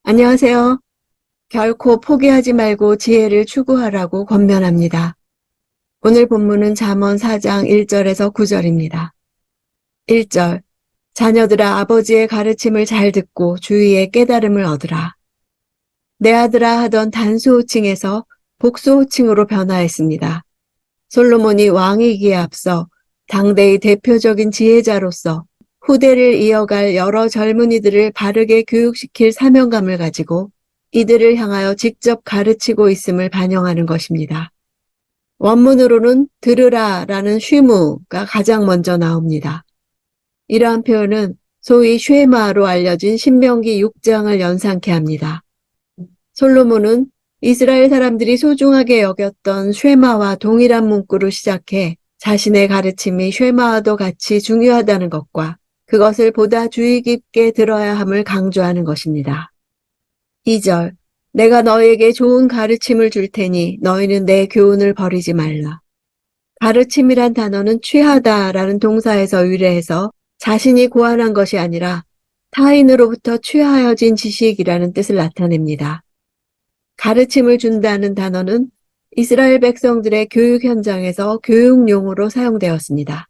안녕하세요. 결코 포기하지 말고 지혜를 추구하라고 권면합니다. 오늘 본문은 잠언 4장 1절에서 9절입니다. 1절, 자녀들아 아버지의 가르침을 잘 듣고 주위의 깨달음을 얻으라. 내 아들아 하던 단수호칭에서 복수호칭으로 변화했습니다. 솔로몬이 왕이기에 앞서 당대의 대표적인 지혜자로서 후대를 이어갈 여러 젊은이들을 바르게 교육시킬 사명감을 가지고 이들을 향하여 직접 가르치고 있음을 반영하는 것입니다. 원문으로는 들으라 라는 쉬무가 가장 먼저 나옵니다. 이러한 표현은 소위 쉐마로 알려진 신명기 6장을 연상케 합니다. 솔로몬은 이스라엘 사람들이 소중하게 여겼던 쉐마와 동일한 문구로 시작해 자신의 가르침이 쉐마와도 같이 중요하다는 것과 그것을 보다 주의 깊게 들어야 함을 강조하는 것입니다. 2절, 내가 너에게 좋은 가르침을 줄 테니 너희는 내 교훈을 버리지 말라. 가르침이란 단어는 취하다라는 동사에서 유래해서 자신이 고안한 것이 아니라 타인으로부터 취하여진 지식이라는 뜻을 나타냅니다. 가르침을 준다는 단어는 이스라엘 백성들의 교육 현장에서 교육용으로 사용되었습니다.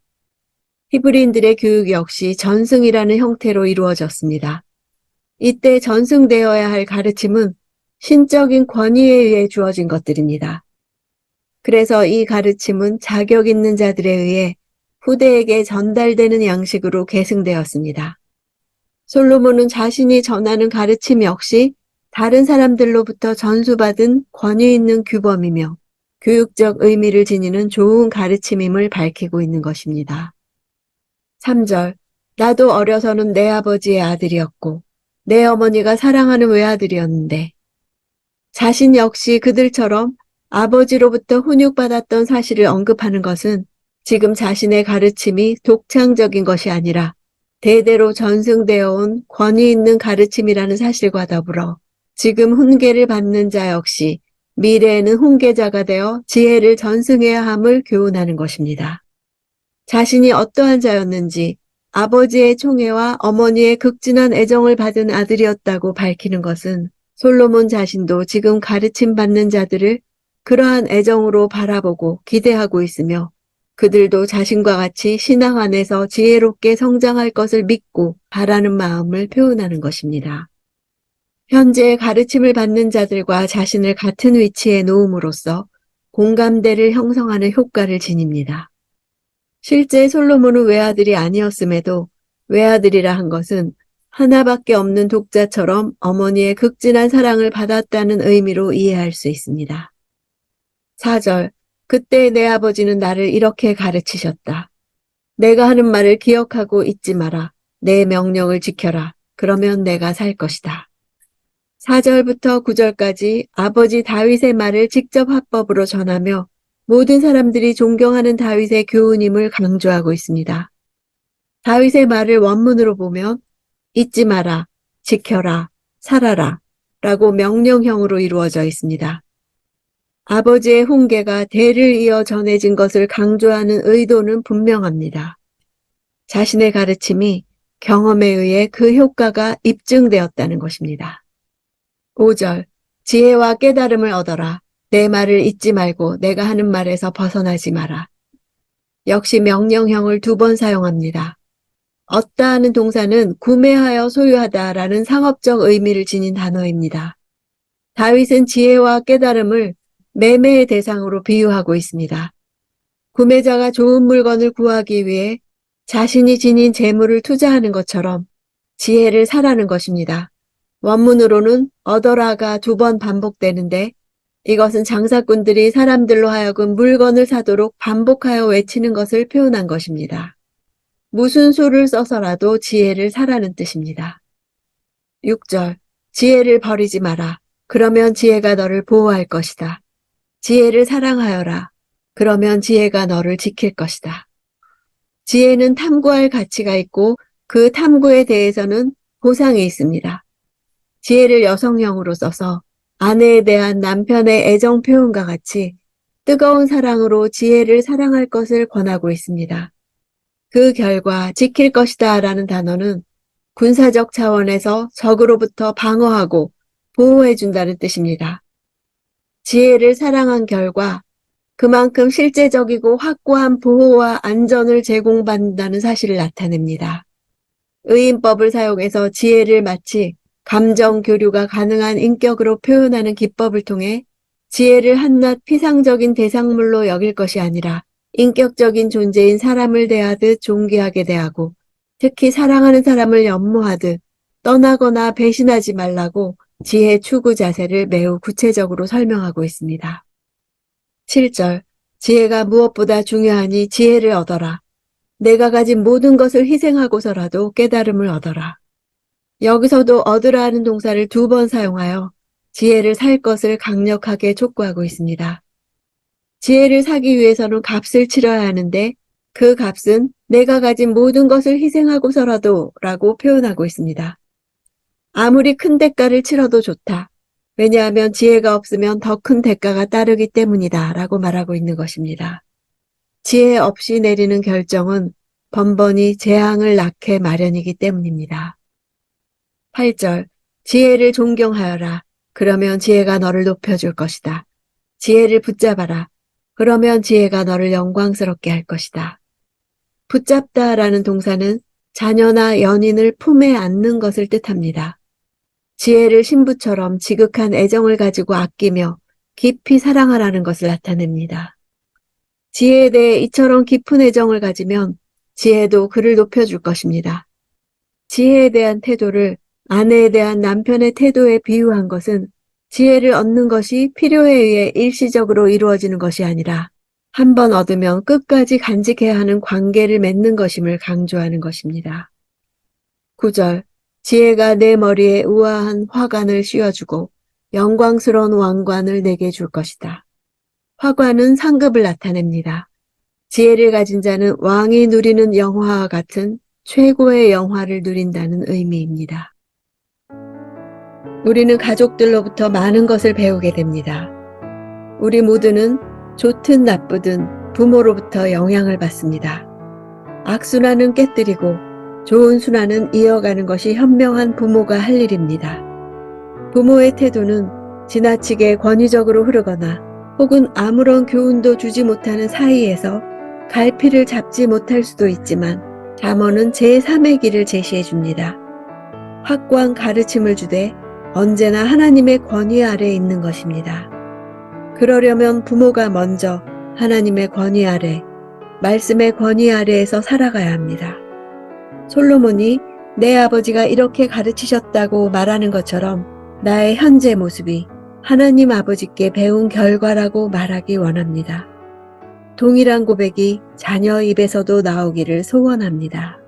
히브리인들의 교육 역시 전승이라는 형태로 이루어졌습니다. 이때 전승되어야 할 가르침은 신적인 권위에 의해 주어진 것들입니다. 그래서 이 가르침은 자격 있는 자들에 의해 후대에게 전달되는 양식으로 계승되었습니다. 솔로몬은 자신이 전하는 가르침 역시 다른 사람들로부터 전수받은 권위 있는 규범이며 교육적 의미를 지니는 좋은 가르침임을 밝히고 있는 것입니다. 3절, 나도 어려서는 내 아버지의 아들이었고 내 어머니가 사랑하는 외아들이었는데 자신 역시 그들처럼 아버지로부터 훈육받았던 사실을 언급하는 것은 지금 자신의 가르침이 독창적인 것이 아니라 대대로 전승되어 온 권위 있는 가르침이라는 사실과 더불어 지금 훈계를 받는 자 역시 미래에는 훈계자가 되어 지혜를 전승해야 함을 교훈하는 것입니다. 자신이 어떠한 자였는지 아버지의 총애와 어머니의 극진한 애정을 받은 아들이었다고 밝히는 것은 솔로몬 자신도 지금 가르침 받는 자들을 그러한 애정으로 바라보고 기대하고 있으며 그들도 자신과 같이 신앙 안에서 지혜롭게 성장할 것을 믿고 바라는 마음을 표현하는 것입니다. 현재 가르침을 받는 자들과 자신을 같은 위치에 놓음으로써 공감대를 형성하는 효과를 지닙니다. 실제 솔로몬은 외아들이 아니었음에도 외아들이라 한 것은 하나밖에 없는 독자처럼 어머니의 극진한 사랑을 받았다는 의미로 이해할 수 있습니다. 4절, 그때 내 아버지는 나를 이렇게 가르치셨다. 내가 하는 말을 기억하고 잊지 마라. 내 명령을 지켜라. 그러면 내가 살 것이다. 4절부터 9절까지 아버지 다윗의 말을 직접 합법으로 전하며 모든 사람들이 존경하는 다윗의 교훈임을 강조하고 있습니다. 다윗의 말을 원문으로 보면 잊지 마라, 지켜라, 살아라 라고 명령형으로 이루어져 있습니다. 아버지의 훈계가 대를 이어 전해진 것을 강조하는 의도는 분명합니다. 자신의 가르침이 경험에 의해 그 효과가 입증되었다는 것입니다. 5절, 지혜와 깨달음을 얻어라. 내 말을 잊지 말고 내가 하는 말에서 벗어나지 마라. 역시 명령형을 2번 사용합니다. 얻다 하는 동사는 구매하여 소유하다라는 상업적 의미를 지닌 단어입니다. 다윗은 지혜와 깨달음을 매매의 대상으로 비유하고 있습니다. 구매자가 좋은 물건을 구하기 위해 자신이 지닌 재물을 투자하는 것처럼 지혜를 사라는 것입니다. 원문으로는 얻어라가 2번 반복되는데 이것은 장사꾼들이 사람들로 하여금 물건을 사도록 반복하여 외치는 것을 표현한 것입니다. 무슨 수를 써서라도 지혜를 사라는 뜻입니다. 6절, 지혜를 버리지 마라. 그러면 지혜가 너를 보호할 것이다. 지혜를 사랑하여라. 그러면 지혜가 너를 지킬 것이다. 지혜는 탐구할 가치가 있고 그 탐구에 대해서는 보상이 있습니다. 지혜를 여성형으로 써서 아내에 대한 남편의 애정 표현과 같이 뜨거운 사랑으로 지혜를 사랑할 것을 권하고 있습니다. 그 결과 지킬 것이다 라는 단어는 군사적 차원에서 적으로부터 방어하고 보호해준다는 뜻입니다. 지혜를 사랑한 결과 그만큼 실제적이고 확고한 보호와 안전을 제공받는다는 사실을 나타냅니다. 의인법을 사용해서 지혜를 마치 감정 교류가 가능한 인격으로 표현하는 기법을 통해 지혜를 한낱 피상적인 대상물로 여길 것이 아니라 인격적인 존재인 사람을 대하듯 존귀하게 대하고 특히 사랑하는 사람을 연모하듯 떠나거나 배신하지 말라고 지혜 추구 자세를 매우 구체적으로 설명하고 있습니다. 7절 지혜가 무엇보다 중요하니 지혜를 얻어라. 내가 가진 모든 것을 희생하고서라도 깨달음을 얻어라. 여기서도 얻으라는 동사를 2번 사용하여 지혜를 살 것을 강력하게 촉구하고 있습니다. 지혜를 사기 위해서는 값을 치러야 하는데 그 값은 내가 가진 모든 것을 희생하고서라도 라고 표현하고 있습니다. 아무리 큰 대가를 치러도 좋다. 왜냐하면 지혜가 없으면 더 큰 대가가 따르기 때문이다 라고 말하고 있는 것입니다. 지혜 없이 내리는 결정은 번번이 재앙을 낳게 마련이기 때문입니다. 8절 지혜를 존경하여라. 그러면 지혜가 너를 높여줄 것이다. 지혜를 붙잡아라. 그러면 지혜가 너를 영광스럽게 할 것이다. 붙잡다라는 동사는 자녀나 연인을 품에 안는 것을 뜻합니다. 지혜를 신부처럼 지극한 애정을 가지고 아끼며 깊이 사랑하라는 것을 나타냅니다. 지혜에 대해 이처럼 깊은 애정을 가지면 지혜도 그를 높여줄 것입니다. 지혜에 대한 태도를 아내에 대한 남편의 태도에 비유한 것은 지혜를 얻는 것이 필요에 의해 일시적으로 이루어지는 것이 아니라 한 번 얻으면 끝까지 간직해야 하는 관계를 맺는 것임을 강조하는 것입니다. 9절 지혜가 내 머리에 우아한 화관을 씌워주고 영광스러운 왕관을 내게 줄 것이다. 화관은 상급을 나타냅니다. 지혜를 가진 자는 왕이 누리는 영화와 같은 최고의 영화를 누린다는 의미입니다. 우리는 가족들로부터 많은 것을 배우게 됩니다. 우리 모두는 좋든 나쁘든 부모로부터 영향을 받습니다. 악순환은 깨뜨리고 좋은 순환은 이어가는 것이 현명한 부모가 할 일입니다. 부모의 태도는 지나치게 권위적으로 흐르거나 혹은 아무런 교훈도 주지 못하는 사이에서 갈피를 잡지 못할 수도 있지만 잠언은 제3의 길을 제시해 줍니다. 확고한 가르침을 주되 언제나 하나님의 권위 아래에 있는 것입니다. 그러려면 부모가 먼저 하나님의 권위 아래, 말씀의 권위 아래에서 살아가야 합니다. 솔로몬이 내 아버지가 이렇게 가르치셨다고 말하는 것처럼 나의 현재 모습이 하나님 아버지께 배운 결과라고 말하기 원합니다. 동일한 고백이 자녀 입에서도 나오기를 소원합니다.